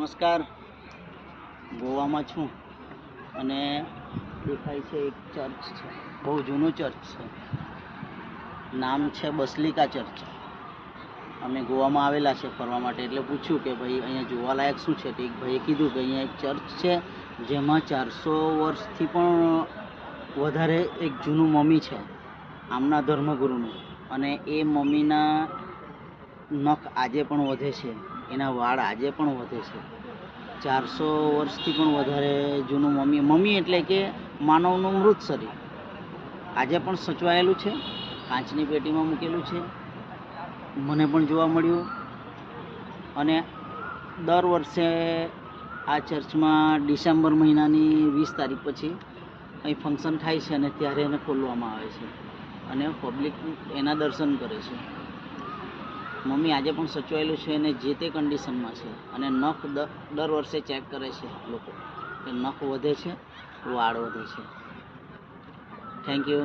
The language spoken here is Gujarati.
નમસ્કાર, ગોવામાં છું અને દેખાય છે એક ચર્ચ છે, બહુ જૂનું ચર્ચ છે. નામ છે બસલિકા ચર્ચ. અમે ગોવામાં આવેલા છે ફરવા માટે, એટલે પૂછ્યું કે ભાઈ અહીંયા જોવાલાયક શું છે. તો એક ભાઈએ કીધું કે અહીંયા એક ચર્ચ છે જેમાં 400 વર્ષથી પણ વધારે એક જૂનું મમ્મી છે આમના ધર્મગુરુનું, અને એ મમ્મીના નખ આજે પણ વધે છે, એના વાળ આજે પણ વધે છે. 400 વર્ષથી પણ વધારે જૂનું મમ્મી એટલે કે માનવનું મૃત શરીર આજે પણ સચવાયેલું છે, કાચની પેટીમાં મૂકેલું છે. મને પણ જોવા મળ્યું. અને દર વર્ષે આ ચર્ચમાં ડિસેમ્બર મહિનાની 20 તારીખ પછી કંઈ ફંક્શન થાય છે અને ત્યારે એને ખોલવામાં આવે છે અને પબ્લિક એના દર્શન કરે છે. મમ્મી આજે પણ સચવાયેલું છે અને જે તે કન્ડિશનમાં છે. અને નખ દર વર્ષે ચેક કરે છે લોકો કે નખ વધે છે, વાળ વધે છે. Thank you.